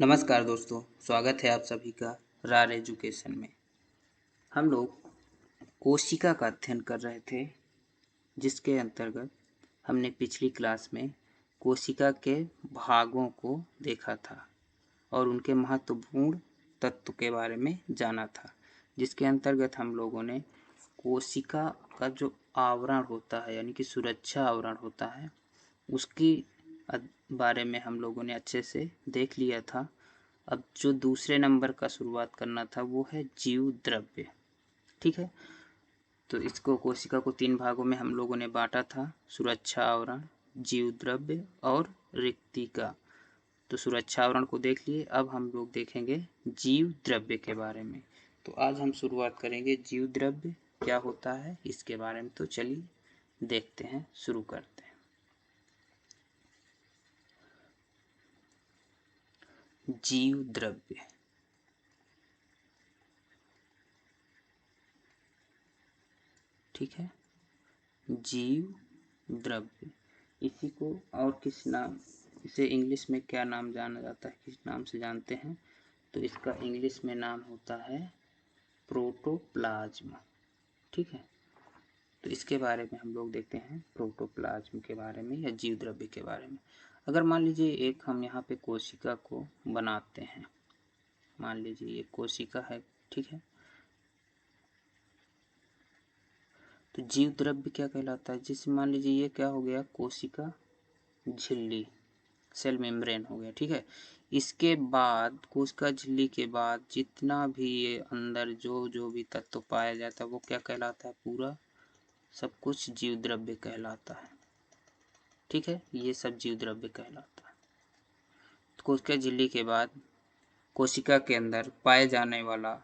नमस्कार दोस्तों, स्वागत है आप सभी का रार एजुकेशन में। हम लोग कोशिका का अध्ययन कर रहे थे, जिसके अंतर्गत हमने पिछली क्लास में कोशिका के भागों को देखा था और उनके महत्वपूर्ण तत्व के बारे में जाना था, जिसके अंतर्गत हम लोगों ने कोशिका का जो आवरण होता है यानी कि सुरक्षा आवरण होता है उसकी बारे में हम लोगों ने अच्छे से देख लिया था। अब जो दूसरे नंबर का शुरुआत करना था वो है जीव द्रव्य। ठीक है, तो इसको कोशिका को 3 भागों में हम लोगों ने बांटा था, सुरक्षा आवरण, जीव द्रव्य और रिक्तिका। तो सुरक्षा आवरण को देख लिए, अब हम लोग देखेंगे जीव द्रव्य के बारे में। तो आज हम शुरुआत करेंगे जीव द्रव्य क्या होता है इसके बारे में। तो चलिए देखते हैं, शुरू करते हैं। जीव द्रव्य, ठीक है, जीव द्रव्य। इसी को और किस नाम, इसे इंग्लिश में क्या नाम जाना जाता है, किस नाम से जानते हैं? तो इसका इंग्लिश में नाम होता है प्रोटोप्लाज्म। ठीक है, तो इसके बारे में हम लोग देखते हैं, प्रोटोप्लाज्म के बारे में या जीव द्रव्य के बारे में। अगर मान लीजिए एक हम यहाँ पे कोशिका को बनाते हैं, मान लीजिए ये कोशिका है, ठीक है, तो जीव द्रव्य क्या कहलाता है? जिससे मान लीजिए ये क्या हो गया, कोशिका झिल्ली, सेल मेम्ब्रेन हो गया। ठीक है, इसके बाद कोशिका झिल्ली के बाद जितना भी ये अंदर जो जो भी तत्व पाया जाता है वो क्या कहलाता है? पूरा सब कुछ जीव द्रव्य कहलाता है। ठीक है, ये सब जीव द्रव्य कहलाता है। तो कोशिका झिल्ली के बाद कोशिका के अंदर पाए जाने वाला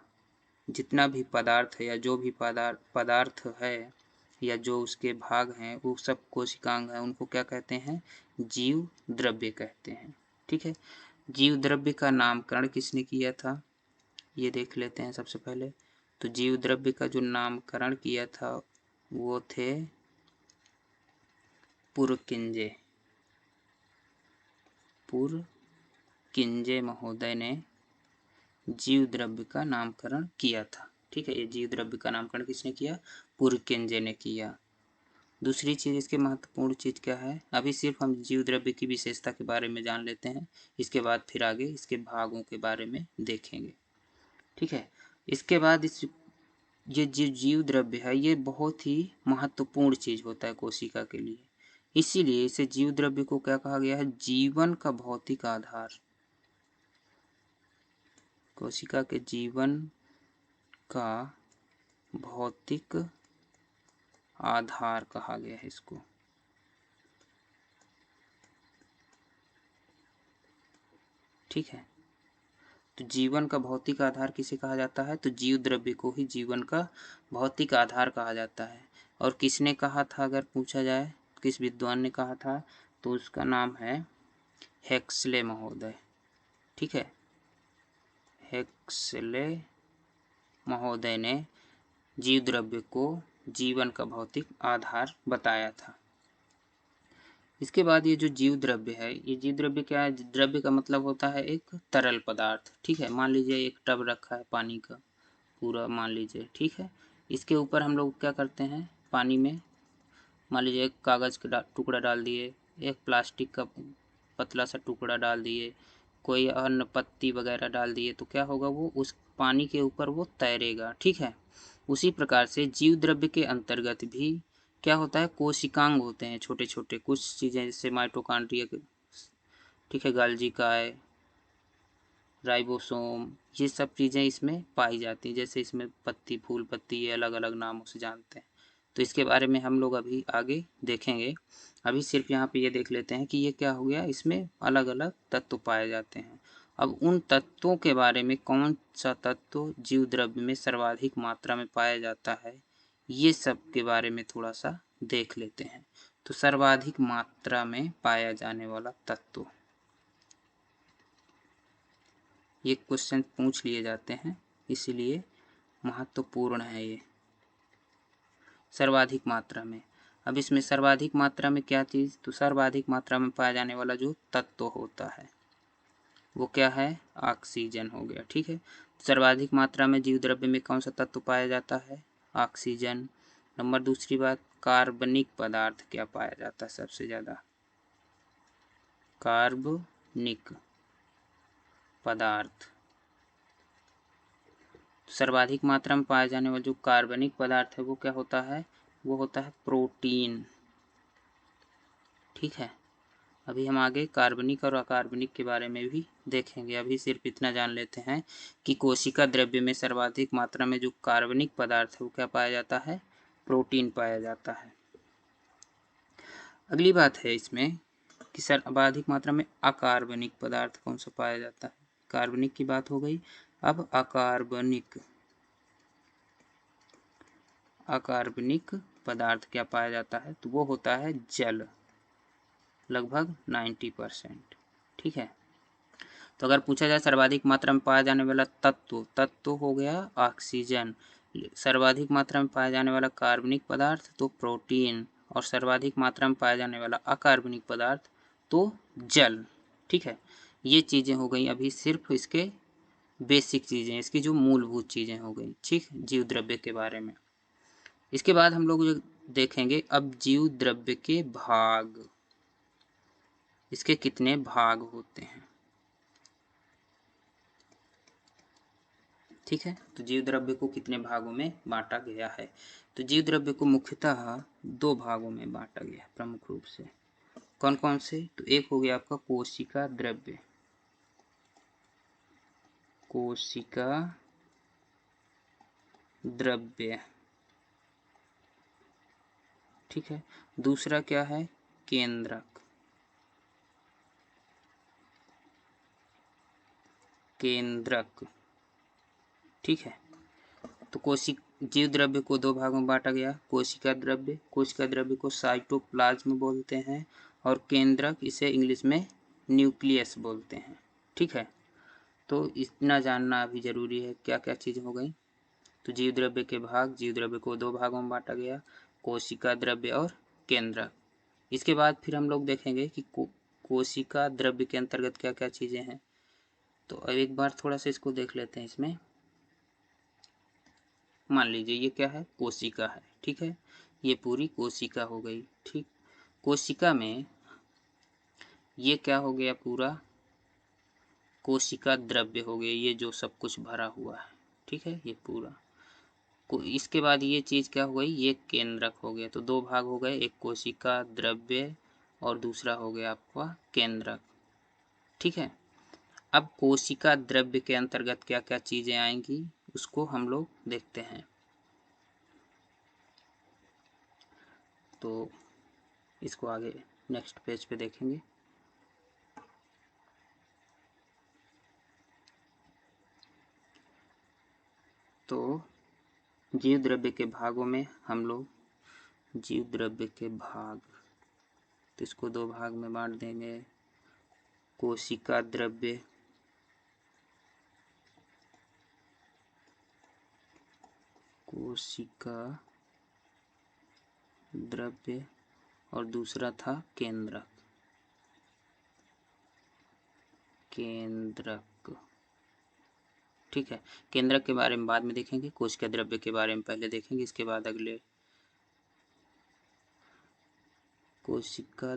जितना भी पदार्थ है या जो भी पदार्थ है या जो उसके भाग हैं वो सब कोशिकांग है, उनको क्या कहते हैं? जीव द्रव्य कहते हैं। ठीक है, जीव द्रव्य का नामकरण किसने किया था ये देख लेते हैं सबसे पहले। तो जीव द्रव्य का जो नामकरण किया था वो थे पुरकिंजे। पुरकिंजे महोदय ने जीव द्रव्य का नामकरण किया था। ठीक है, ये जीव द्रव्य का नामकरण किसने किया? पुरकिंजे ने किया। दूसरी चीज, इसके महत्वपूर्ण चीज क्या है? अभी सिर्फ हम जीव द्रव्य की विशेषता के बारे में जान लेते हैं, इसके बाद फिर आगे इसके भागों के बारे में देखेंगे। ठीक है, इसके बाद ये जीव द्रव्य है ये बहुत ही महत्वपूर्ण चीज होता है कोशिका के लिए, इसीलिए इसे जीव द्रव्य को क्या कहा गया है? जीवन का भौतिक आधार। कोशिका के जीवन का भौतिक आधार कहा गया है इसको। ठीक है, तो जीवन का भौतिक आधार किसे कहा जाता है? तो जीव द्रव्य को ही जीवन का भौतिक आधार कहा जाता है। और किसने कहा था, अगर पूछा जाए किस विद्वान ने कहा था, तो उसका नाम है हेक्सले महोदय। ठीक है, हेक्सले महोदय ने जीव द्रव्य को जीवन का भौतिक आधार बताया था। इसके बाद ये जो जीव द्रव्य है, ये जीव द्रव्य क्या है? द्रव्य का मतलब होता है एक तरल पदार्थ। ठीक है, मान लीजिए एक टब रखा है पानी का पूरा, मान लीजिए, ठीक है, इसके ऊपर हम लोग क्या करते हैं, पानी में मान लीजिए एक कागज़ का टुकड़ा डाल दिए, एक प्लास्टिक का पतला सा टुकड़ा डाल दिए, कोई अन्य पत्ती वगैरह डाल दिए, तो क्या होगा, वो उस पानी के ऊपर वो तैरेगा। ठीक है, उसी प्रकार से जीव द्रव्य के अंतर्गत भी क्या होता है, कोशिकांग होते हैं छोटे छोटे कुछ चीज़ें, जैसे माइटोकॉन्ड्रिया, ठीक है, गाल्जी काय, राइबोसोम, ये सब चीज़ें इसमें पाई जाती हैं। जैसे इसमें पत्ती, फूल पत्ती, ये अलग अलग नामों से जानते हैं, तो इसके बारे में हम लोग अभी आगे देखेंगे। अभी सिर्फ यहाँ पे ये देख लेते हैं कि ये क्या हो गया, इसमें अलग अलग तत्व पाए जाते हैं। अब उन तत्वों के बारे में, कौन सा तत्व जीव द्रव्य में सर्वाधिक मात्रा में पाया जाता है, ये सब के बारे में थोड़ा सा देख लेते हैं। तो सर्वाधिक मात्रा में पाया जाने वाला तत्व, ये क्वेश्चन पूछ लिए जाते हैं, इसीलिए महत्वपूर्ण है ये, सर्वाधिक मात्रा में। अब इसमें सर्वाधिक मात्रा में क्या चीज़, तो सर्वाधिक मात्रा में पाया जाने वाला जो तत्व होता है वो क्या है, ऑक्सीजन हो गया। ठीक है, सर्वाधिक मात्रा में जीव द्रव्य में कौन सा तत्व पाया जाता है, ऑक्सीजन। नंबर दूसरी बात, कार्बनिक पदार्थ क्या पाया जाता है सबसे ज़्यादा, कार्बनिक पदार्थ। सर्वाधिक मात्रा में पाया जाने वाला जो कार्बनिक पदार्थ है वो क्या होता है, वो होता है प्रोटीन। ठीक है, अभी हम आगे कार्बनिक और अकार्बनिक के बारे में भी देखेंगे। अभी सिर्फ इतना जान लेते हैं कि कोशिका द्रव्य में सर्वाधिक मात्रा में जो कार्बनिक पदार्थ है वो क्या पाया जाता है, प्रोटीन पाया जाता है। अगली बात है इसमें कि सर्वाधिक मात्रा में अकार्बनिक पदार्थ कौन सा पाया जाता है। कार्बनिक की बात हो गई, अब अकार्बनिक पदार्थ क्या पाया जाता है, तो वो होता है जल, लगभग 90%। ठीक है, तो अगर पूछा जाए सर्वाधिक मात्रा में पाया जाने वाला तत्व हो गया ऑक्सीजन, सर्वाधिक मात्रा में पाया जाने वाला कार्बनिक पदार्थ तो प्रोटीन, और सर्वाधिक मात्रा में पाया जाने वाला अकार्बनिक पदार्थ तो जल। ठीक है, ये चीज़ें हो गई अभी सिर्फ इसके बेसिक चीज़ें, इसकी जो मूलभूत चीज़ें हो गई। ठीक, जीव द्रव्य के बारे में। इसके बाद हम लोग देखेंगे अब जीव द्रव्य के भाग, इसके कितने भाग होते हैं। ठीक है, तो जीव द्रव्य को कितने भागों में बांटा गया है, तो जीव द्रव्य को मुख्यतः 2 भागों में बांटा गया है प्रमुख रूप से। कौन कौन से, तो एक हो गया आपका कोशिका द्रव्य, कोशिका द्रव्य। ठीक है, दूसरा क्या है, केंद्रक, केंद्रक। ठीक है, तो जीव द्रव्य को 2 भागों में बांटा गया, कोशिका द्रव्य को साइटोप्लाज्म बोलते हैं, और केंद्रक इसे इंग्लिश में न्यूक्लियस बोलते हैं। ठीक है, तो इतना जानना अभी जरूरी है, क्या क्या चीज़ हो गई। तो जीव द्रव्य के भाग, जीव द्रव्य को 2 भागों में बांटा गया, कोशिका द्रव्य और केंद्रक। इसके बाद फिर हम लोग देखेंगे कि कोशिका द्रव्य के अंतर्गत क्या क्या चीज़ें हैं। तो अब एक बार थोड़ा सा इसको देख लेते हैं। इसमें मान लीजिए ये क्या है, कोशिका है। ठीक है, ये पूरी कोशिका हो गई। ठीक, कोशिका में ये क्या हो गया, पूरा कोशिका द्रव्य हो गया, ये जो सब कुछ भरा हुआ है। ठीक है, ये पूरा इसके बाद ये चीज़ क्या हो गई, ये केंद्रक हो गया। तो 2 भाग हो गए, एक कोशिका द्रव्य और दूसरा हो गया आपका केंद्रक। ठीक है, अब कोशिका द्रव्य के अंतर्गत क्या क्या चीज़ें आएंगी उसको हम लोग देखते हैं। तो इसको आगे नेक्स्ट पेज पे देखेंगे। तो जीव द्रव्य के भागों में हम लोग जीव द्रव्य के भाग, तो इसको 2 भाग में बांट देंगे, कोशिका द्रव्य, कोशिका द्रव्य, और दूसरा था केंद्रक, केंद्रक। ठीक है, केंद्रक के बारे में बाद में देखेंगे, कोशिका द्रव्य के बारे में पहले देखेंगे, इसके बाद अगले। कोशिका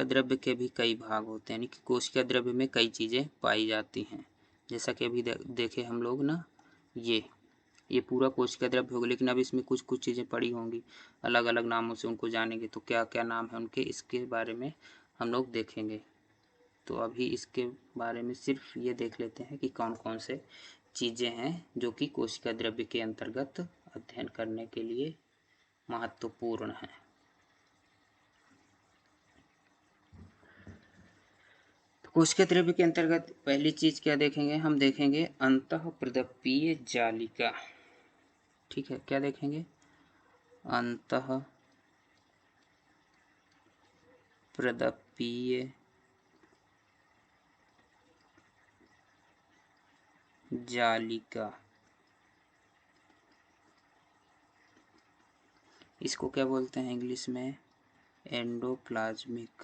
द्रव्य के भी कई भाग होते हैं, यानी कि कोशिका द्रव्य में कई चीज़ें पाई जाती हैं। जैसा कि अभी देखे हम लोग ना, ये पूरा कोशिका द्रव्य होगा, लेकिन अब इसमें कुछ कुछ चीज़ें पड़ी होंगी, अलग अलग नामों से उनको जानेंगे। तो क्या क्या नाम है उनके, इसके बारे में हम लोग देखेंगे। तो अभी इसके बारे में सिर्फ ये देख लेते हैं कि कौन कौन से चीज़ें हैं जो कि कोशिका द्रव्य के अंतर्गत अध्ययन करने के लिए महत्वपूर्ण हैं। तो कोशिका द्रव्य के अंतर्गत पहली चीज़ क्या देखेंगे, हम देखेंगे अंतःप्रदपीय जालिका। ठीक है, क्या देखेंगे, अंतःप्रदपीय जालिका। इसको क्या बोलते हैं इंग्लिश में, एंडोप्लाज्मिक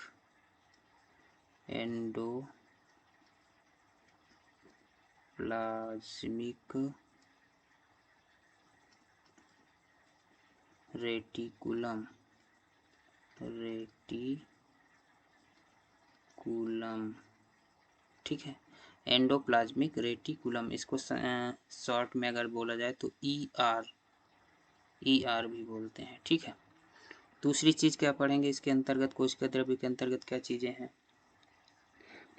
एंडोप्लाज्मिक रेटिकुलम ठीक है। एंडोप्लाज्मिक रेटिकुलम, इसको शॉर्ट में अगर बोला जाए तो ER भी बोलते हैं, ठीक है। दूसरी चीज क्या पढ़ेंगे इसके अंतर्गत, कोशिका द्रव्य के अंतर्गत क्या चीजें हैं।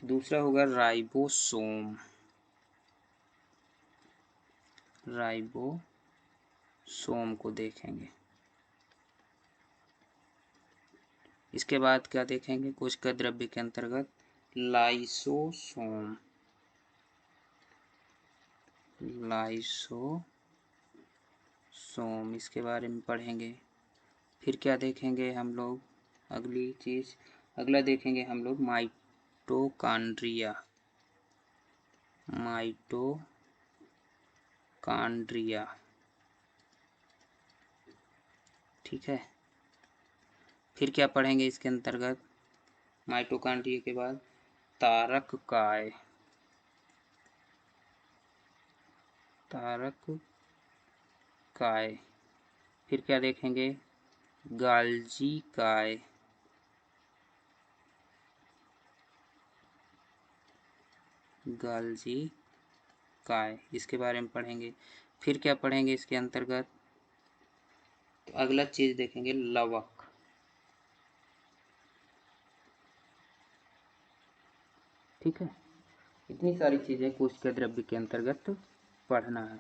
दूसरा होगा राइबोसोम को देखेंगे। इसके बाद क्या देखेंगे कोशिका द्रव्य के अंतर्गत, लाइसोसोम इसके बारे में पढ़ेंगे। फिर क्या देखेंगे हम लोग, अगला देखेंगे हम लोग माइटोकॉन्ड्रिया ठीक है। फिर क्या पढ़ेंगे इसके अंतर्गत, माइटोकॉन्ड्रिया के बाद तारक काय। फिर क्या देखेंगे, गाल्जी काय, इसके बारे में पढ़ेंगे। फिर क्या पढ़ेंगे इसके अंतर्गत, तो अगला चीज देखेंगे लवक, ठीक है। इतनी सारी चीजें कोशिका द्रव्य के अंतर्गत पढ़ना है।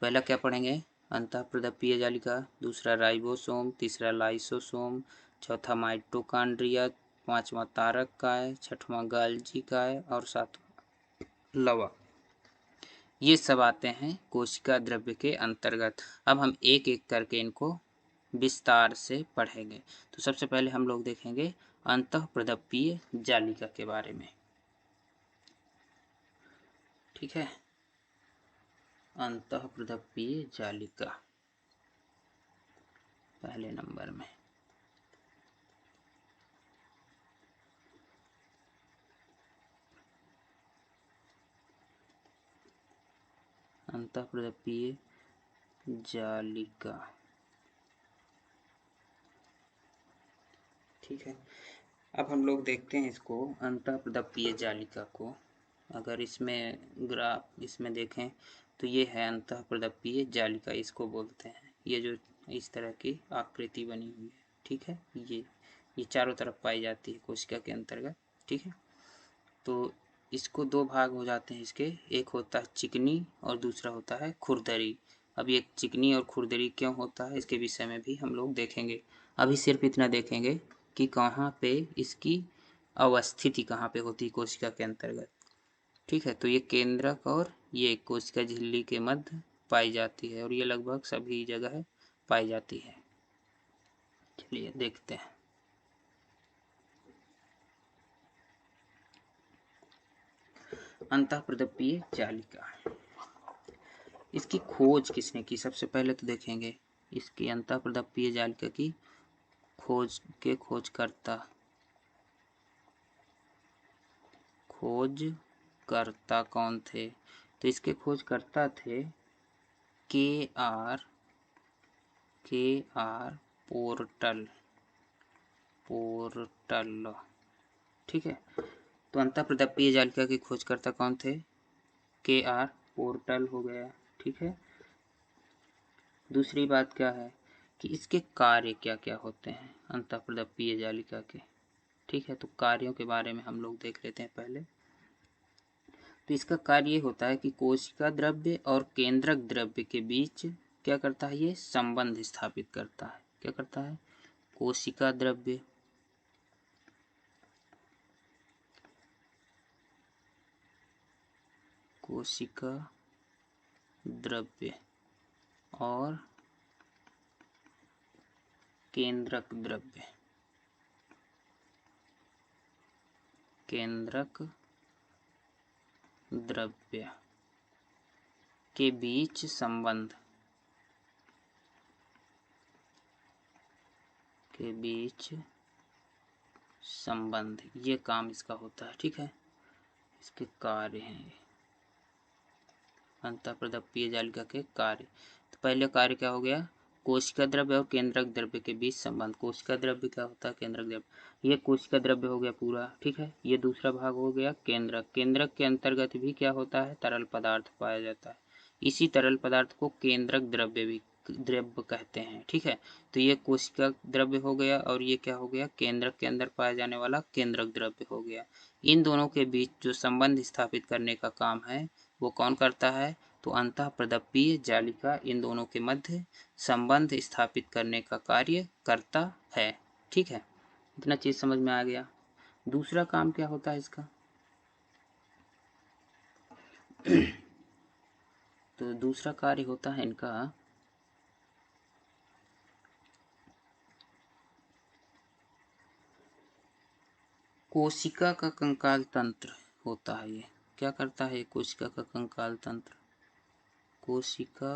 पहला क्या पढ़ेंगे, अंतःप्रदपीय जालिका, दूसरा राइबोसोम, तीसरा लाइसोसोम, चौथा माइटोकॉन्ड्रिया, पांचवा तारक काय, छठवां गाल्जी काय और सातवां लवक। ये सब आते हैं कोशिका द्रव्य के अंतर्गत। अब हम एक एक करके इनको विस्तार से पढ़ेंगे। तो सबसे पहले हम लोग देखेंगे अंतःप्रदपीय जालिका के बारे में, ठीक है। अंतःप्रदपीय जालिका पहले नंबर में, अंतःप्रदपीय जालिका, ठीक है। अब हम लोग देखते हैं इसको अंतःप्रदपीय जालिका को। अगर इसमें ग्राफ इसमें देखें तो ये है अंतःप्रदपीय जालिका, इसको बोलते हैं। ये जो इस तरह की आकृति बनी हुई है, ठीक है, ये चारों तरफ पाई जाती है कोशिका के अंतर्गत, ठीक है। तो इसको दो भाग हो जाते हैं इसके, एक होता है चिकनी और दूसरा होता है खुरदरी। अब ये चिकनी और खुरदरी क्यों होता है इसके विषय में भी हम लोग देखेंगे। अभी सिर्फ इतना देखेंगे कि कहाँ पे इसकी अवस्थिति कहाँ पे होती है कोशिका के अंतर्गत, ठीक है। तो ये केंद्रक और ये कोशिका झिल्ली के मध्य पाई जाती है और ये लगभग सभी जगह पाई जाती है। चलिए देखते हैं। अंतःप्रदपीय जालिका, इसकी खोज किसने की, सबसे पहले तो देखेंगे इसकी अंतःप्रदपीय जालिका की खोजकर्ता कौन थे। तो इसके खोजकर्ता थे के आर पोर्टल, ठीक है। तो अंतःप्रदपीय जालिका के खोजकर्ता कौन थे, के.आर. पोर्टल हो गया, ठीक है। दूसरी बात क्या है कि इसके कार्य क्या क्या होते हैं अंतःप्रदपीय जालिका के, ठीक है। तो कार्यों के बारे में हम लोग देख लेते हैं पहले। तो इसका कार्य होता है कि कोशिका द्रव्य और केंद्रक द्रव्य के बीच क्या करता है, ये संबंध स्थापित करता है। क्या करता है, कोशिका द्रव्य और केंद्रक द्रव्य के बीच संबंध, ये काम इसका होता है, ठीक है। इसके कार्य हैं। अंतःप्रदप्पीय जालिका के कार्य। तो पहले कार्य क्या हो गया, कोशिका द्रव्य और केंद्रक द्रव्य के बीच संबंध। कोशिका द्रव्य क्या होता है, केंद्रक द्रव्य। ये कोशिका द्रव्य हो गया पूरा, ठीक है। ये दूसरा भाग हो गया केंद्रक। केंद्रक के अंतर्गत भी क्या होता है, तरल पदार्थ पाया जाता है। इसी तरल पदार्थ को केंद्रक द्रव्य कहते हैं, ठीक है। तो ये कोशिका द्रव्य हो गया और ये क्या हो गया, केंद्रक के अंदर पाया जाने वाला केंद्रक द्रव्य हो गया। इन दोनों के बीच जो संबंध स्थापित करने का काम है वो कौन करता है, तो अंतःप्रदप्पीय जालिका इन दोनों के मध्य संबंध स्थापित करने का कार्य करता है, ठीक है। इतना चीज समझ में आ गया। दूसरा काम क्या होता है इसका तो दूसरा कार्य होता है इनका कोशिका का कंकाल तंत्र होता है। ये क्या करता है, कोशिका का कंकाल तंत्र, कोशिका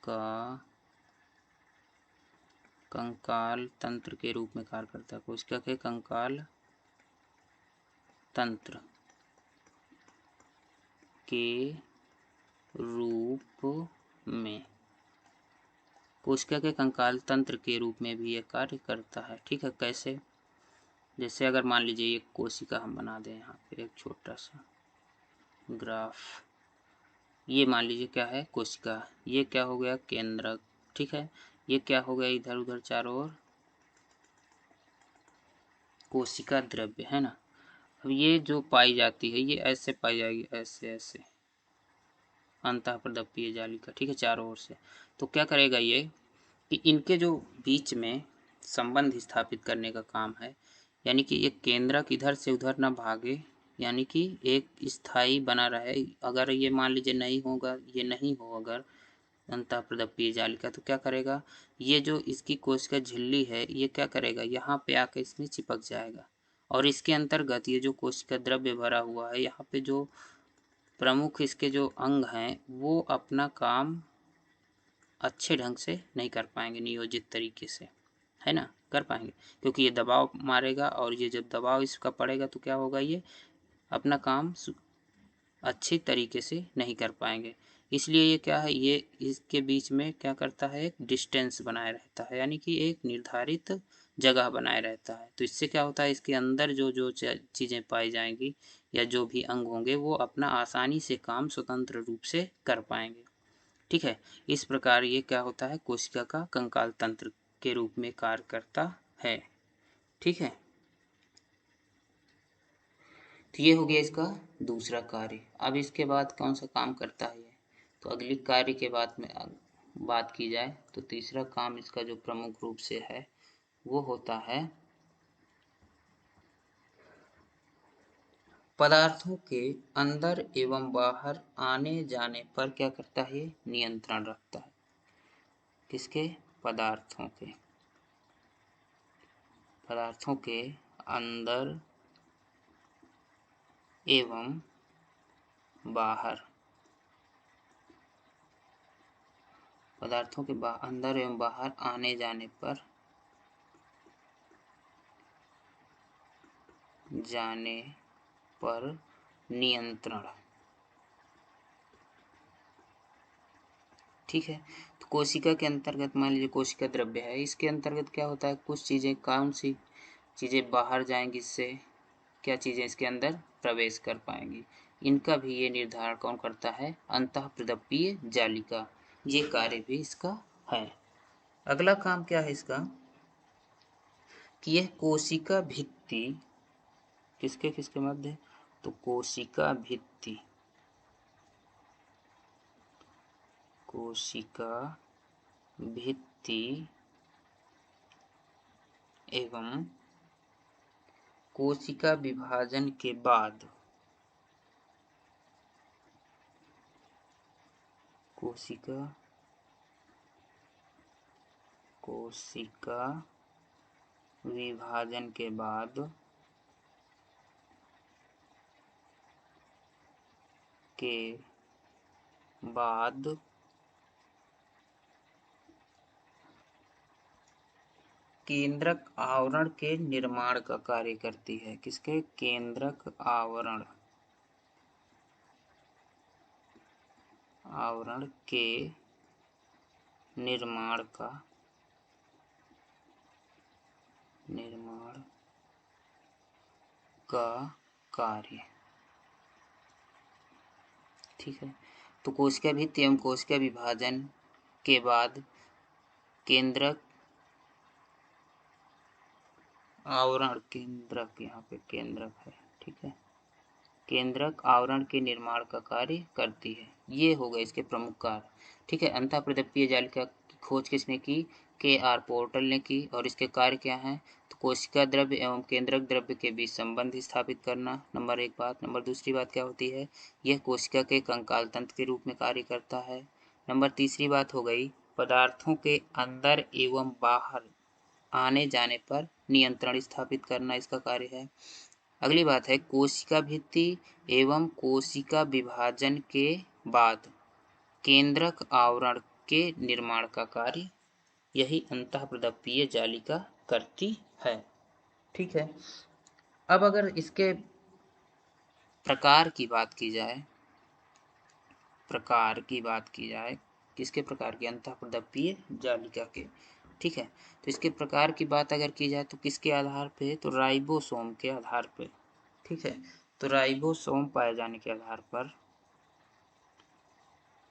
का कंकाल तंत्र के रूप में कार्य करता है। कोशिका के कंकाल तंत्र के रूप में, कोशिका के कंकाल तंत्र के रूप में भी यह कार्य करता है, ठीक है। कैसे, जैसे अगर मान लीजिए एक कोशिका हम बना दें यहाँ पे एक छोटा सा ग्राफ, ये मान लीजिए क्या है, कोशिका, ये क्या हो गया, केंद्रक, ठीक है। ये क्या हो गया, इधर उधर चारों ओर कोशिका द्रव्य है ना। अब ये जो पाई जाती है ये ऐसे पाई जाएगी, ऐसे ऐसे अंतःप्रदप्पीय जालिका, ठीक है, चारों ओर से। तो क्या करेगा ये कि इनके जो बीच में संबंध स्थापित करने का काम है, यानी कि एक केंद्रक इधर से उधर ना भागे, यानी कि एक स्थायी बना रहे। अगर ये मान लीजिए नहीं होगा, ये नहीं हो अगर अंतःप्रदप्पीय जालिका, तो क्या करेगा, ये जो इसकी कोशिका झिल्ली है ये क्या करेगा, यहाँ पे आकर इसमें चिपक जाएगा। और इसके अंतर्गत ये जो कोशिका द्रव्य भरा हुआ है, यहाँ पे जो प्रमुख इसके जो अंग हैं वो अपना काम अच्छे ढंग से नहीं कर पाएंगे, नियोजित तरीके से, है ना, कर पाएंगे, क्योंकि ये दबाव मारेगा और ये जब दबाव इसका पड़ेगा तो क्या होगा, ये अपना काम अच्छी तरीके से नहीं कर पाएंगे। इसलिए ये क्या है, ये इसके बीच में क्या करता है, एक डिस्टेंस बनाए रहता है, यानी कि एक निर्धारित जगह बनाए रहता है। तो इससे क्या होता है, इसके अंदर जो जो चीज़ें पाई जाएंगी या जो भी अंग होंगे वो अपना आसानी से काम स्वतंत्र रूप से कर पाएंगे, ठीक है। इस प्रकार ये क्या होता है, कोशिका का कंकाल तंत्र के रूप में कार्य करता है, ठीक है। तो ये हो गया इसका दूसरा कार्य। अब इसके बाद कौन सा काम करता है ये, तो अगली कार्य के बाद में बात की जाए तो तीसरा काम इसका जो प्रमुख रूप से है वो होता है पदार्थों के अंदर एवं बाहर आने जाने पर क्या करता है, नियंत्रण रखता है। किसके, पदार्थों के अंदर एवं बाहर, पदार्थों के अंदर एवं बाहर आने जाने पर नियंत्रण, ठीक है। तो कोशिका के अंतर्गत मान लीजिए कोशिका द्रव्य है, इसके अंतर्गत क्या होता है, कुछ चीज़ें, कौन सी चीज़ें बाहर जाएंगी, इससे क्या चीज़ें इसके अंदर प्रवेश कर पाएंगी, इनका भी ये निर्धारण कौन करता है, अंतःप्रदप्पीय जालिका। ये कार्य भी इसका है। अगला काम क्या है इसका, कि यह कोशिका भित्ति, किसके किसके मध्य, तो कोशिका भित्ति, कोशिका भित्ति एवं कोशिका विभाजन के बाद, कोशिका विभाजन के बाद केंद्रक आवरण के निर्माण का कार्य करती है। किसके, केंद्रक आवरण, आवरण के निर्माण का कार्य। ठीक है, तो कोशिका भित्ति एवं कोशिका विभाजन के बाद केंद्रक आवरण, केंद्रक यहाँ पे केंद्रक है, ठीक है, केंद्रक आवरण के निर्माण का कार्य करती है। ये हो गए इसके प्रमुख कार्य। ठीक है, अंतःप्रदीप्तीय जालिका की खोज किसने की? KR पोर्टल ने की। और इसके कार्य क्या हैं? तो कोशिका द्रव्य एवं केंद्रक द्रव्य के बीच संबंध स्थापित करना, नंबर 1 बात। नंबर दूसरी बात क्या होती है? यह कोशिका के कंकाल तंत्र के रूप में कार्य करता है। नंबर तीसरी बात हो गई पदार्थों के अंदर एवं बाहर आने जाने पर नियंत्रण स्थापित करना इसका कार्य है। अगली बात है कोशिका भित्ति एवं कोशिका विभाजन के बाद केंद्रक आवरण के निर्माण का कार्य यही अंतःप्रदीप्तीय जालिका करती है। ठीक है, अब अगर इसके प्रकार की बात की जाए, किसके प्रकार की? अंतःप्रदीप्तीय जालिका के। ठीक है, तो इसके प्रकार की बात अगर की जाए तो किसके आधार पे? तो राइबोसोम के आधार पे। ठीक है, तो राइबोसोम पाए जाने के आधार पर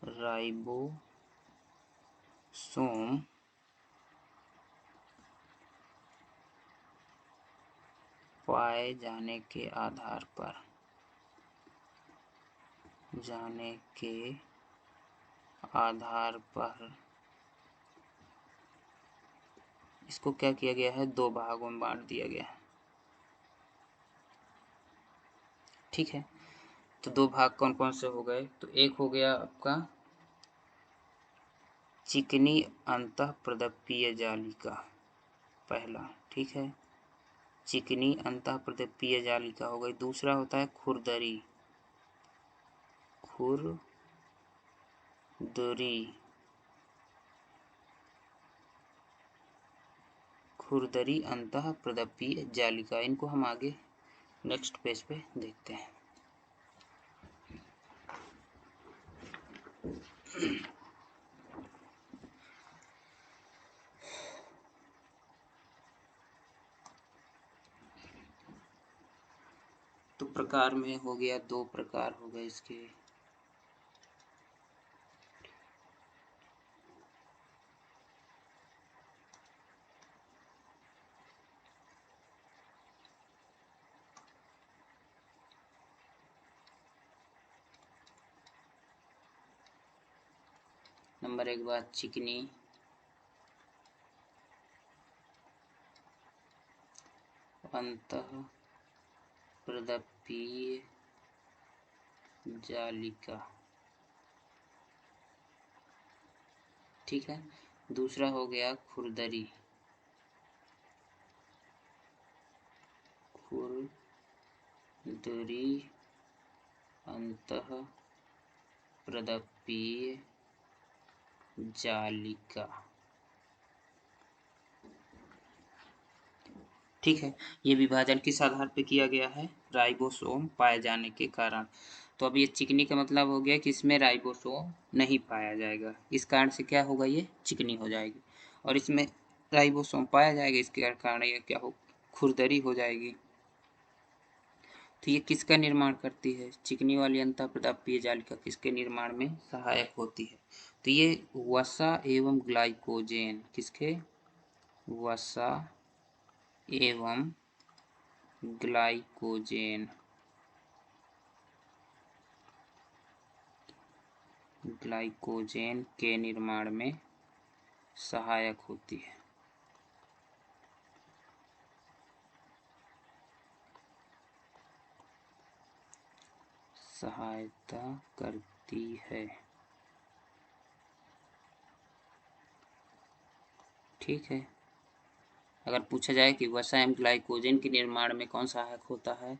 राइबोसोम पाए जाने के आधार पर इसको क्या किया गया है? 2 भागों में बांट दिया गया है। ठीक है, तो 2 भाग कौन कौन से हो गए? तो एक हो गया आपका चिकनी अंतःप्रदीप्तीय जालिका, पहला। ठीक है, चिकनी अंतःप्रदीप्तीय जालिका हो गई। दूसरा होता है खुरदरी अंतःप्रदीप्तीय जालिका। इनको हम आगे नेक्स्ट पेज पे देखते हैं। तो प्रकार में हो गया 2 प्रकार हो गए इसके। नंबर 1 बात चिकनी अंतःप्रदीप्तीय जालिका। ठीक है, दूसरा हो गया खुरदरी अंतःप्रदीप्तीय जालिका। ठीक है, ये विभाजन किस आधार पे किया गया है? राइबोसोम पाए जाने के कारण। तो अब ये चिकनी का मतलब हो गया कि इसमें राइबोसोम नहीं पाया जाएगा, इस कारण से क्या होगा? ये चिकनी हो जाएगी। और इसमें राइबोसोम पाया जाएगा, इसके कारण ये क्या हो? खुरदरी हो जाएगी। तो ये किसका निर्माण करती है? चिकनी वाली अंतःप्रदीप्तीय जालिका किसके निर्माण में सहायक होती है? तो ये वसा एवं ग्लाइकोजेन, किसके? वसा एवं ग्लाइकोजेन के निर्माण में सहायक होती है। सहायता करती है। ठीक है, अगर पूछा जाए कि वसा एवं ग्लाइकोजेन के निर्माण में कौन सहायक होता है,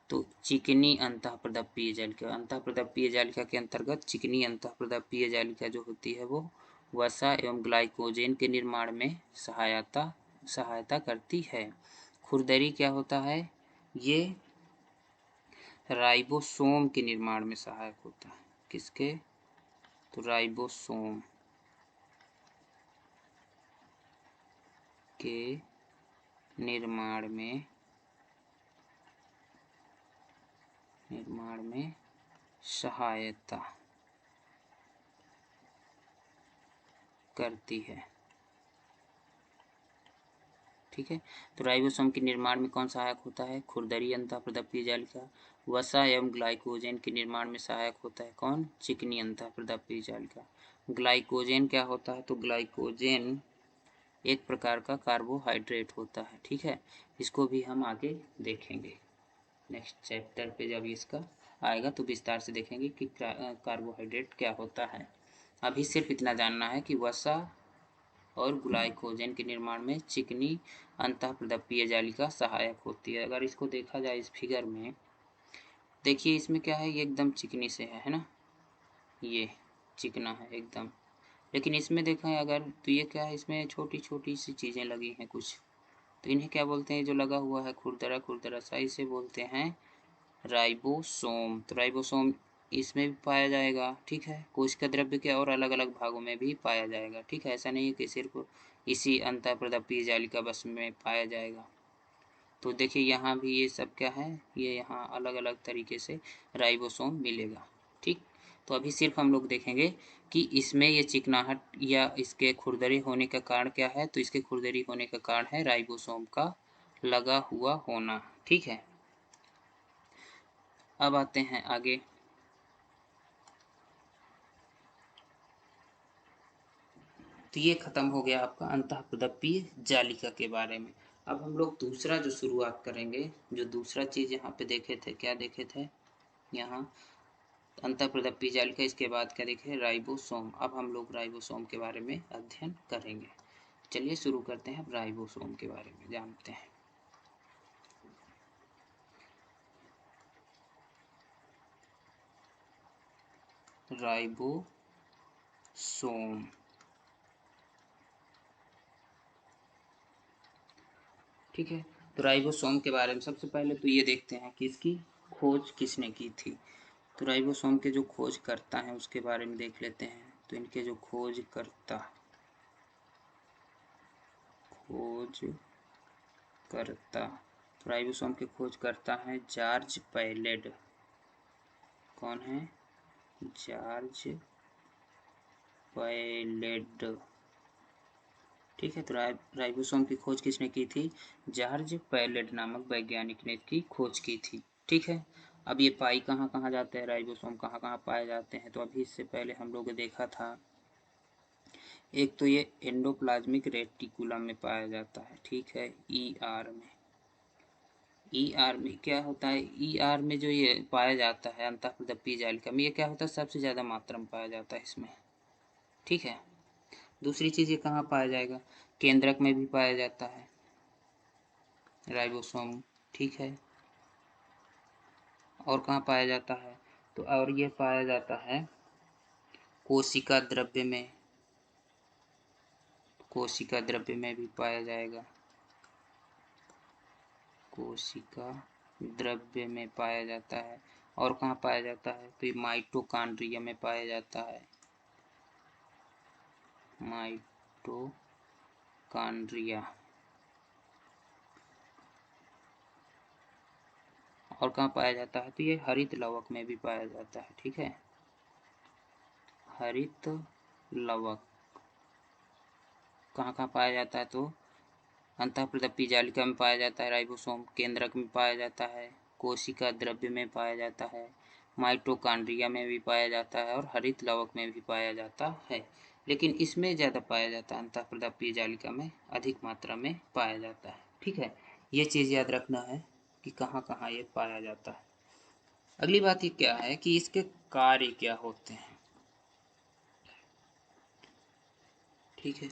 तो चिकनी अंतःप्रदीप्तीय जालिका। अंतःप्रदीप्तीय जालिका के अंतर्गत चिकनी अंतःप्रदीप्तीय जालिका जो होती है वो वसा एवं ग्लाइकोजेन के निर्माण में सहायता करती है। खुरदरी क्या होता है? ये राइबोसोम के निर्माण में सहायक होता है। किसके? तो राइबोसोम के निर्माण में सहायता करती है। ठीक है, तो राइबोसोम के निर्माण में कौन सहायक होता है? खुरदरी अंतःप्रदप्तीय जालिका। वसा एवं ग्लाइकोजेन के निर्माण में सहायक होता है कौन? चिकनी अंतःप्रदप्तीय जालिका। ग्लाइकोजेन क्या होता है? तो ग्लाइकोजेन एक प्रकार का कार्बोहाइड्रेट होता है। ठीक है, इसको भी हम आगे देखेंगे नेक्स्ट चैप्टर पे, जब इसका आएगा तो विस्तार से देखेंगे कि कार्बोहाइड्रेट क्या होता है। अभी सिर्फ इतना जानना है कि वसा और ग्लाइकोजन के निर्माण में चिकनी अंतःप्रदप्तीय जालिका सहायक होती है। अगर इसको देखा जाए इस फिगर में, देखिए इसमें क्या है, ये एकदम चिकनी से है ना, ये चिकना है एकदम। लेकिन इसमें देखें अगर तो ये क्या है, इसमें छोटी छोटी सी चीज़ें लगी हैं कुछ, तो इन्हें क्या बोलते हैं? जो लगा हुआ है खुरदरा खुरदरा सा, इसे बोलते हैं राइबोसोम। तो राइबोसोम इसमें भी पाया जाएगा। ठीक है, कोशिका द्रव्य के और अलग अलग भागों में भी पाया जाएगा। ठीक है, ऐसा नहीं है कि सिर्फ इसी अंतःप्रदप्तीय जालिका बस में पाया जाएगा। तो देखिए यहाँ भी ये सब क्या है, ये यहाँ अलग अलग तरीके से राइबोसोम मिलेगा। ठीक, तो अभी सिर्फ हम लोग देखेंगे कि इसमें ये चिकनाहट या इसके खुरदरी होने का कारण क्या है। तो इसके खुरदरी होने का कारण है राइबोसोम का लगा हुआ होना। ठीक है, अब आते हैं आगे। तो ये खत्म हो गया आपका अंतःप्रदप्तीय जालिका के बारे में। अब हम लोग दूसरा जो शुरुआत करेंगे, जो दूसरा चीज़ यहाँ पे देखे थे, क्या देखे थे यहाँ? अंतःप्रदप्तीय जालिका, इसके बाद क्या देखे? राइबोसोम। अब हम लोग राइबोसोम के बारे में अध्ययन करेंगे। चलिए शुरू करते हैं, राइबोसोम के बारे में जानते हैं। राइबोसोम ठीक है, तो राइबोसोम के बारे में सबसे पहले तो ये देखते हैं कि इसकी खोज किसने की थी। तो राइबोसोम के जो खोज करता है उसके बारे में देख लेते हैं। तो इनके जो खोज करता तो राइबोसोम के खोज करता है जॉर्ज पैलेड। कौन है? George pallid. ठीक है, तो राइबोसोम की खोज किसने की थी? जॉर्ज पैलेड नामक वैज्ञानिक ने इसकी खोज की थी। ठीक है, अब ये पाई कहाँ कहाँ जाते हैं, राइबोसोम कहाँ कहाँ पाए जाते हैं? तो अभी इससे पहले हम लोग देखा था, एक तो ये एंडोप्लाज्मिक रेटिकुलम में पाया जाता है। ठीक है, ईआर में। ईआर में क्या होता है? ईआर में जो ये पाया जाता है अंतःप्रदप्तीय जालिका में, ये क्या होता है? सबसे ज़्यादा मात्रा में पाया जाता है इसमें। ठीक है, दूसरी चीज़ ये कहाँ पाया जाएगा? केंद्रक में भी पाया जाता है राइबोसोम। ठीक है, और कहाँ पाया जाता है? तो और ये पाया जाता है कोशिका द्रव्य में। कोशिका द्रव्य में भी पाया जाएगा, कोशिका द्रव्य में पाया जाता है। और कहाँ पाया जाता है? तो ये माइटोकॉन्ड्रिया में पाया जाता है, माइटोकॉन्ड्रिया। और कहाँ पाया जाता है? तो ये हरित लवक में भी पाया जाता है। ठीक है, हरित लवक कहाँ कहाँ पाया जाता है? तो अंतःप्रदप्तीय जालिका में पाया जाता है राइबोसोम, केंद्रक में पाया जाता है, कोशिका द्रव्य में पाया जाता है, माइटोकॉन्ड्रिया में भी पाया जाता है और हरित लवक में भी पाया जाता है। लेकिन इसमें ज़्यादा पाया जाता है, अंतःप्रदप्तीय जालिका में अधिक मात्रा में पाया जाता है। ठीक है, ये चीज़ याद रखना है कि कहाँ कहाँ ये पाया जाता है। अगली बात ये क्या है कि इसके कार्य क्या होते हैं। ठीक है,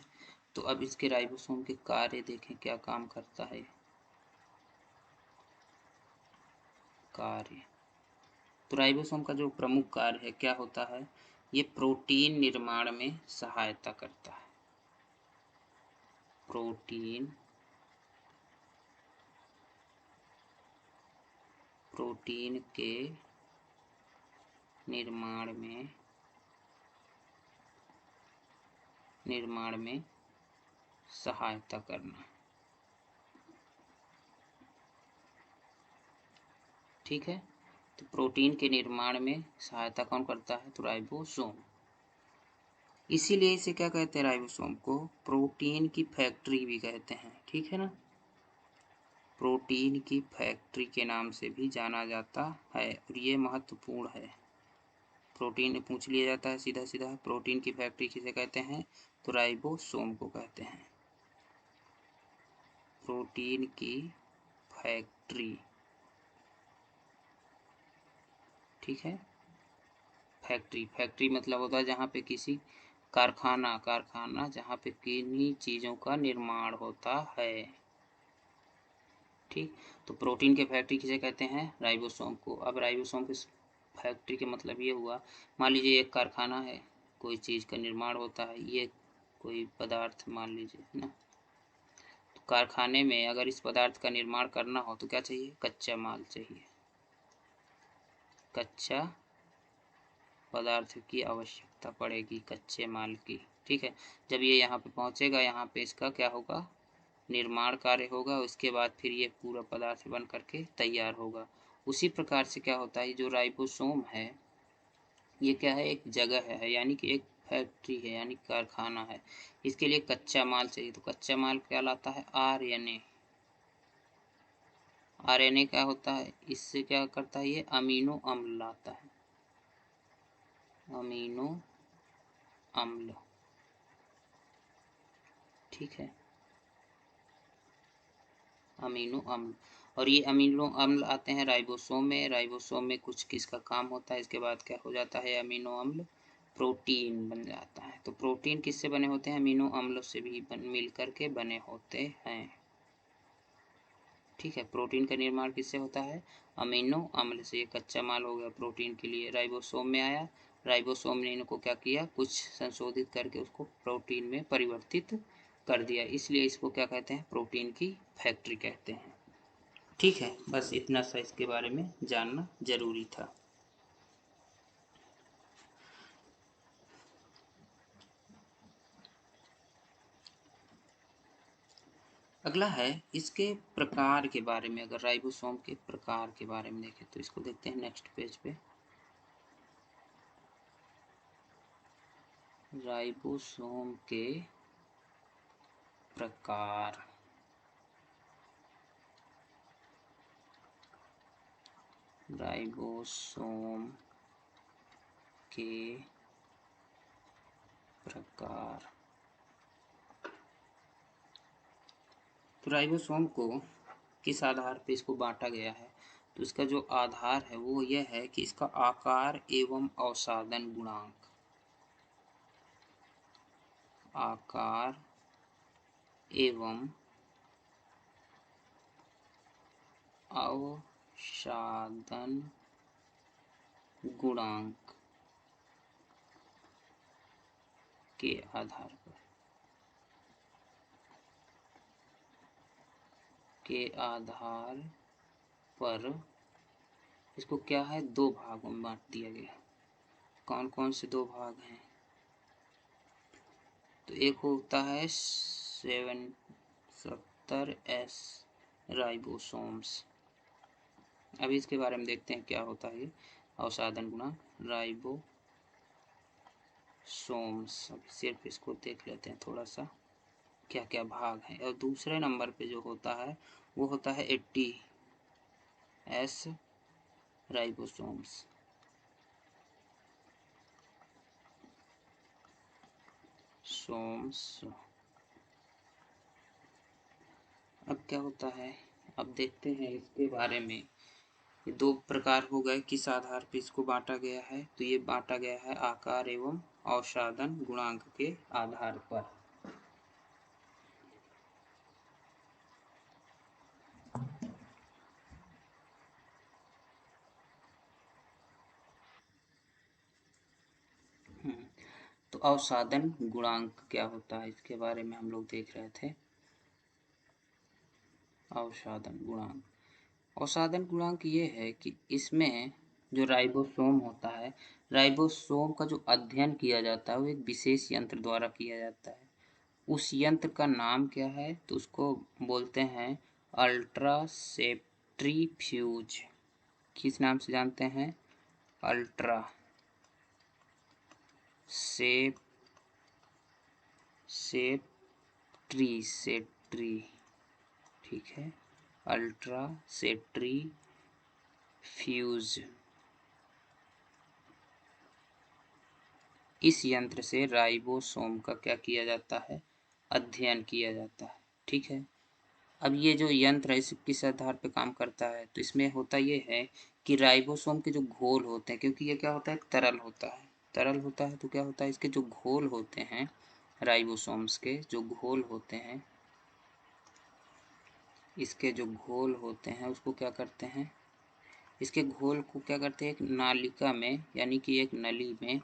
तो अब इसके राइबोसोम के कार्य देखें, क्या काम करता है कार्य। तो राइबोसोम का जो प्रमुख कार्य है क्या होता है? ये प्रोटीन निर्माण में सहायता करता है। प्रोटीन के निर्माण में निर्माण में सहायता करना। ठीक है, तो प्रोटीन के निर्माण में सहायता कौन करता है? तो राइबोसोम। इसीलिए इसे क्या कहते हैं? राइबोसोम को प्रोटीन की फैक्ट्री भी कहते हैं। ठीक है ना, प्रोटीन की फैक्ट्री के नाम से भी जाना जाता है और ये महत्वपूर्ण है। प्रोटीन पूछ लिया जाता है सीधा सीधा, प्रोटीन की फैक्ट्री किसे कहते हैं? तो राइबोसोम को कहते हैं। प्रोटीन की फैक्ट्री, ठीक है, फैक्ट्री, फैक्ट्री मतलब होता है जहाँ पे किसी कारखाना जहाँ पे किन्हीं चीज़ों का निर्माण होता है। ठीक, तो प्रोटीन के फैक्ट्री किसे कहते हैं? राइबोसोम को। अब राइबोसोम की फैक्ट्री के मतलब ये हुआ, मान लीजिए एक कारखाना है, कोई चीज़ का निर्माण होता है, ये कोई पदार्थ मान लीजिए, है ना, तो कारखाने में अगर इस पदार्थ का निर्माण करना हो तो क्या चाहिए? कच्चा माल चाहिए, कच्चा पदार्थ की आवश्यकता पड़ेगी, कच्चे माल की। ठीक है, जब ये यहाँ पे पहुँचेगा, यहाँ पे इसका क्या होगा? निर्माण कार्य होगा, उसके बाद फिर ये पूरा पदार्थ बन करके तैयार होगा। उसी प्रकार से क्या होता है, जो राइबोसोम है ये क्या है? एक जगह है, यानी कि एक फैक्ट्री है, यानी कारखाना है। इसके लिए कच्चा माल चाहिए, तो कच्चा माल क्या लाता है? आरएनए। आरएनए क्या होता है? इससे क्या करता है? ये अमीनो अम्ल लाता है, अमीनो अम्ल। ठीक है, अमीनो अम्ल, और ये अमीनो अम्ल आते हैं राइबोसोम में। राइबोसोम में कुछ किसका काम होता है? इसके बाद क्या हो जाता है? अमीनो अम्ल प्रोटीन बन जाता है। तो प्रोटीन किससे बने होते हैं? अमीनो अम्ल से भी मिल करके बने होते हैं। ठीक है, प्रोटीन का निर्माण किससे होता है? अमीनो अम्ल से। कच्चा माल हो गया प्रोटीन के लिए, राइबोसोम में आया, राइबोसोम ने इनको क्या किया? कुछ संशोधित करके उसको प्रोटीन में परिवर्तित कर दिया, इसलिए इसको क्या कहते हैं? प्रोटीन की फैक्ट्री कहते हैं। ठीक है, बस इतना सा इसके बारे में जानना जरूरी था। अगला है इसके प्रकार के बारे में। अगर राइबोसोम के प्रकार के बारे में देखें तो इसको देखते हैं नेक्स्ट पेज पे। राइबोसोम के प्रकार, राइबोसोम के प्रकार। तो राइबोसोम को किस आधार पे इसको बांटा गया है? तो इसका जो आधार है वो यह है कि इसका आकार एवं अवसादन गुणांक, आकार एवं अवसादन गुणांक के आधार पर इसको क्या है? दो भागों में बांट दिया गया। कौन कौन से दो भाग हैं? तो एक होता है 70S राइबोसोम्स। अभी इसके बारे में देखते हैं क्या होता है ये अवसादन गुणांक राइबोसोम्स। अभी सिर्फ इसको देख लेते हैं थोड़ा सा क्या क्या भाग हैं। और दूसरे नंबर पे जो होता है वो होता है 80S राइबोसोम्स। अब क्या होता है, अब देखते हैं इसके बारे में। ये दो प्रकार हो गए, किस आधार पर इसको बांटा गया है? तो ये बांटा गया है आकार एवं अवसादन गुणांक के आधार पर। तो अवसादन गुणांक क्या होता है इसके बारे में हम लोग देख रहे थे। अवसादन गुणांक, अवसादन गुणांक ये है कि इसमें जो राइबोसोम होता है, राइबोसोम का जो अध्ययन किया जाता है वो एक विशेष यंत्र द्वारा किया जाता है। उस यंत्र का नाम क्या है? तो उसको बोलते हैं अल्ट्रासेप्ट्रीफ्यूज। किस नाम से जानते हैं? अल्ट्रा सेप्ट्री, ठीक है, अल्ट्रासेप्ट्रीफ्यूज। इस यंत्र से राइबोसोम का क्या किया जाता है? अध्ययन किया जाता है, ठीक है। अब ये जो यंत्र है इस किस आधार पे काम करता है? तो इसमें होता ये है कि राइबोसोम के जो घोल होते हैं, क्योंकि ये क्या होता है, तरल होता है, तरल होता है, तो क्या होता है, इसके जो घोल होते हैं, राइबोसोम्स के जो घोल होते हैं, इसके जो घोल होते हैं उसको क्या करते हैं, इसके घोल को क्या करते हैं, एक नालिका में यानी कि एक नली में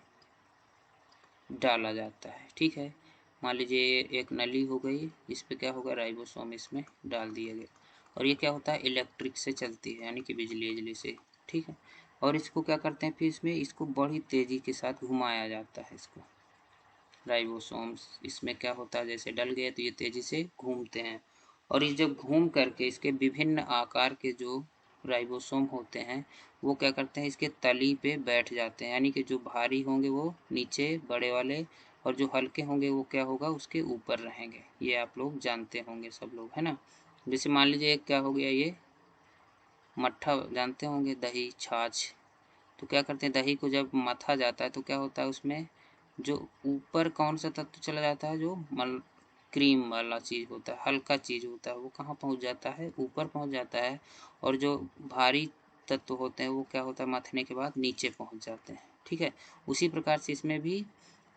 डाला जाता है, ठीक है। मान लीजिए एक नली हो गई, इस पे क्या होगा, राइबोसोम इसमें डाल दिया गया, और ये क्या होता है, इलेक्ट्रिक से चलती है यानी कि बिजली से, ठीक है। और इसको क्या करते हैं, फिर इसको बड़ी तेज़ी के साथ घुमाया जाता है। इसको राइबोसोम्स इसमें क्या होता है, जैसे डल गए तो ये तेज़ी से घूमते हैं, और ये जब घूम करके इसके विभिन्न आकार के जो राइबोसोम होते हैं वो क्या करते हैं, इसके तली पे बैठ जाते हैं, यानी कि जो भारी होंगे वो नीचे बड़े वाले, और जो हल्के होंगे वो क्या होगा, उसके ऊपर रहेंगे। ये आप लोग जानते होंगे सब लोग, है ना। जैसे मान लीजिए एक क्या हो गया, ये मट्ठा जानते होंगे, दही छाछ। तो क्या करते हैं, दही को जब मथा जाता है तो क्या होता है, उसमें जो ऊपर कौन सा तत्व चला जाता है, जो क्रीम वाला चीज़ होता है, हल्का चीज़ होता है, वो कहाँ पहुँच जाता है, ऊपर पहुँच जाता है, और जो भारी तत्व होते हैं वो क्या होता है, मथने के बाद नीचे पहुँच जाते हैं, ठीक है। उसी प्रकार से इसमें भी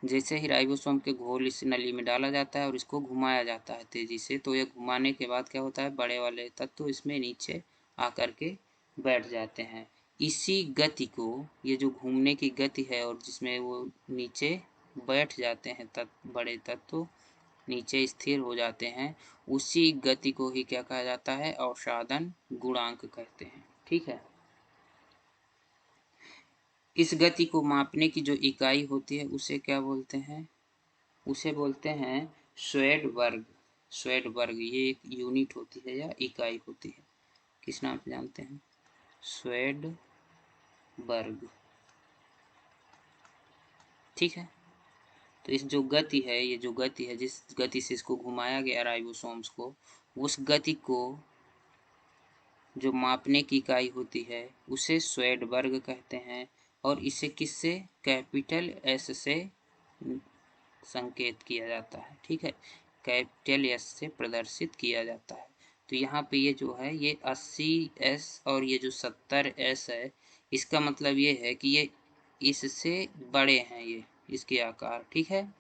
जैसे ही राइबोसोम के घोल इस नली में डाला जाता है और इसको घुमाया जाता है तेज़ी से, तो ये घुमाने के बाद क्या होता है, बड़े वाले तत्व इसमें नीचे आकर के बैठ जाते हैं। इसी गति को, ये जो घूमने की गति है और जिसमें वो नीचे बैठ जाते हैं बड़े तत्व नीचे स्थिर हो जाते हैं, उसी गति को ही क्या कहा जाता है, अवसादन गुणांक कहते हैं, ठीक है। इस गति को मापने की जो इकाई होती है उसे क्या बोलते हैं, उसे बोलते हैं स्वेडबर्ग। स्वेडबर्ग ये एक यूनिट होती है या इकाई होती है, किस नाम से जानते हैं, स्वेडबर्ग, ठीक है। तो इस जो गति है, ये जो गति है, जिस गति से इसको घुमाया गया राइबोसोम्स को, उस गति को जो मापने की इकाई होती है उसे स्वेडबर्ग कहते हैं, और इसे किससे, कैपिटल एस से संकेत किया जाता है, ठीक है, कैपिटल एस से प्रदर्शित किया जाता है। तो यहाँ पे ये जो है, ये 80 एस और ये जो 70 एस है, इसका मतलब ये है कि ये इससे बड़े हैं, ये इसके आकार, ठीक है,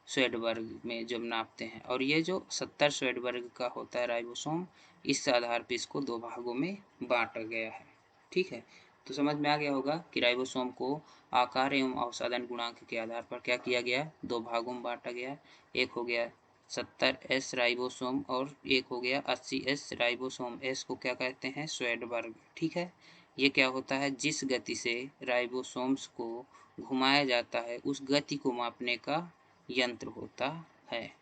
स्वेडबर्ग में जब नापते हैं। और ये जो 70 स्वेडबर्ग का होता है राइबोसोम, इस आधार पर इसको दो भागों में बांटा गया है, ठीक है। तो समझ में आ गया होगा कि राइबोसोम को आकार एवं अवसादन गुणांक के आधार पर क्या किया गया, दो भागों में बांटा गया। एक हो गया 70 एस राइबोसोम और एक हो गया 80 एस राइबोसोम। एस को क्या कहते हैं, स्वेडबर्ग, ठीक है। ये क्या होता है, जिस गति से राइबोसोम्स को घुमाया जाता है उस गति को मापने का यंत्र होता है,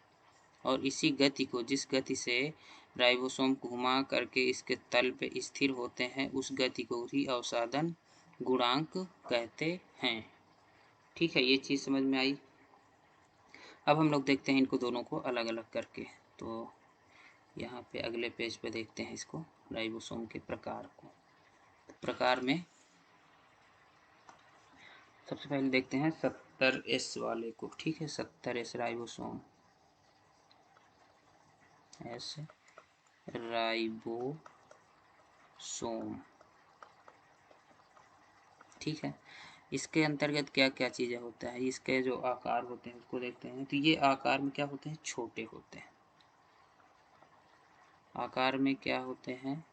और इसी गति को, जिस गति से राइबोसोम घुमा करके इसके तल पे स्थिर होते हैं, उस गति को ही अवसादन गुणांक कहते हैं, ठीक है। ये चीज़ समझ में आई। अब हम लोग देखते हैं इनको दोनों को अलग अलग करके। तो यहाँ पे अगले पेज पे देखते हैं इसको, राइबोसोम के प्रकार को। प्रकार में सबसे पहले देखते हैं 70 एस वाले को, ठीक है, 70 एस राइबोसोम, एस राइबोसोम, ठीक है। इसके अंतर्गत क्या क्या चीज़ें होता है, इसके जो आकार होते हैं उसको देखते हैं। तो ये आकार में क्या होते हैं, छोटे होते हैं, आकार में क्या होते हैं,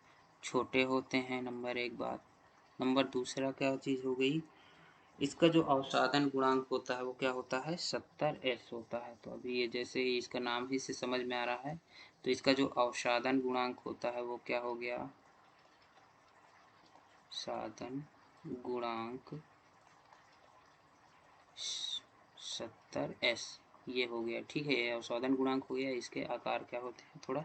छोटे होते हैं, नंबर एक बात। नंबर दूसरा क्या चीज़ हो गई, इसका जो अवसादन गुणांक होता है वो क्या होता है, 70 एस होता है। तो अभी ये जैसे ही इसका नाम ही से समझ में आ रहा है, तो इसका जो अवसादन गुणांक होता है वो क्या हो गया, साधन गुणांक 70s ये हो गया। ठीक है, ये अवशोधन गुणांक हो गया। इसके आकार क्या होते हैं, थोड़ा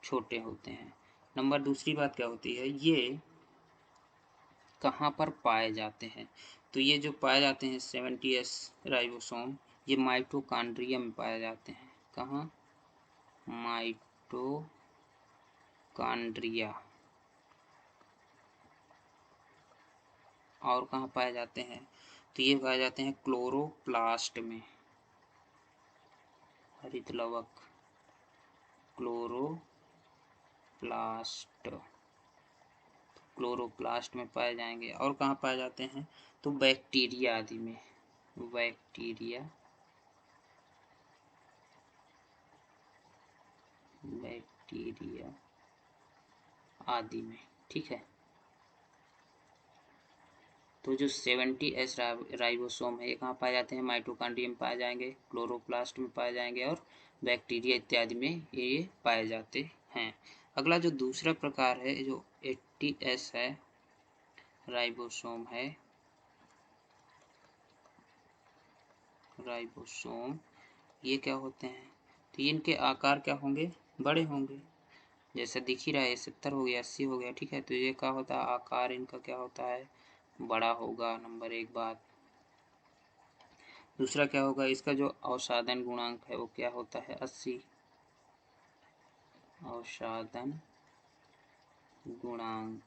छोटे होते हैं। नंबर दूसरी बात क्या होती है, ये कहाँ पर पाए जाते हैं। तो ये जो पाए जाते हैं 70s राइबोसोम, ये माइटोकॉन्ड्रिया में पाए जाते हैं। कहाँ, माइटोकॉन्ड्रिया। और कहाँ पाए जाते हैं, तो ये पाए जाते हैं क्लोरोप्लास्ट में। हरित लवक, क्लोरोप्लास्ट में पाए जाएंगे। और कहाँ पाए जाते हैं, तो बैक्टीरिया आदि में, बैक्टीरिया आदि में। ठीक है, तो जो 70s राइबोसोम है ये कहाँ पाए जाते हैं, माइटोकॉन्ड्रिया में पाए जाएंगे, क्लोरोप्लास्ट में पाए जाएंगे और बैक्टीरिया इत्यादि में ये पाए जाते हैं। अगला जो दूसरा प्रकार है, जो 80s है राइबोसोम है, राइबोसोम ये क्या होते हैं, तो इनके आकार क्या होंगे, बड़े होंगे। जैसे दिख ही रहा है, 70 हो गया, 80 हो गया। ठीक है, तो ये क्या होता है, आकार इनका क्या होता है, बड़ा होगा। नंबर एक बात। दूसरा क्या होगा, इसका जो अवसादन गुणांक है वो क्या होता है, 80। अवसादन गुणांक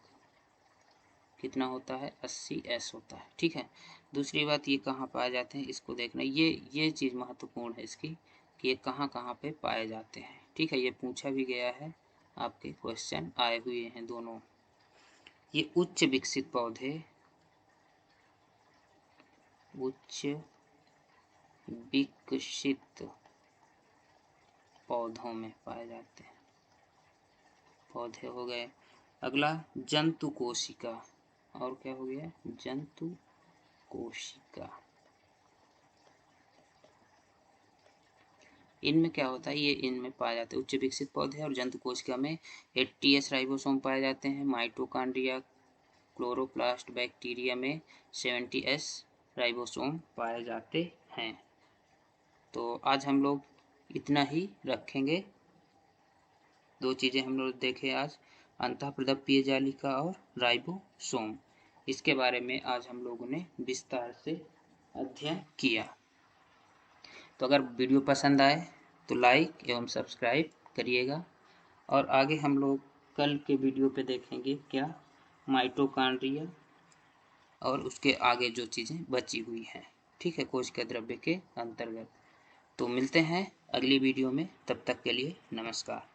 कितना होता है, 80s होता है। ठीक है, दूसरी बात, ये कहाँ पाए जाते हैं इसको देखना। ये चीज़ महत्वपूर्ण है इसकी, कि ये कहाँ कहाँ पे पाए जाते हैं। ठीक है, ये पूछा भी गया है, आपके क्वेश्चन आए हुए हैं दोनों। ये उच्च विकसित पौधे, उच्च विकसित पौधों में पाए जाते हैं। पौधे हो गए। अगला जंतु कोशिका, और क्या हो गया, जंतु कोशिका। इनमें क्या होता है, ये इनमें पाए जाते हैं उच्च विकसित पौधे और जंतु कोशिका में 80s राइबोसोम पाए जाते हैं। माइटोकॉन्ड्रिया, क्लोरोप्लास्ट, बैक्टीरिया में 70s राइबोसोम पाए जाते हैं। तो आज हम लोग इतना ही रखेंगे। दो चीज़ें हम लोग देखें आज, अंतःप्रदपीय जालिका और राइबोसोम। इसके बारे में आज हम लोगों ने विस्तार से अध्ययन किया। तो अगर वीडियो पसंद आए तो लाइक एवं सब्सक्राइब करिएगा। और आगे हम लोग कल के वीडियो पे देखेंगे क्या, माइटोकॉन्ड्रिया और उसके आगे जो चीज़ें बची हुई हैं। ठीक है, कोशिका द्रव्य के अंतर्गत। तो मिलते हैं अगली वीडियो में, तब तक के लिए नमस्कार।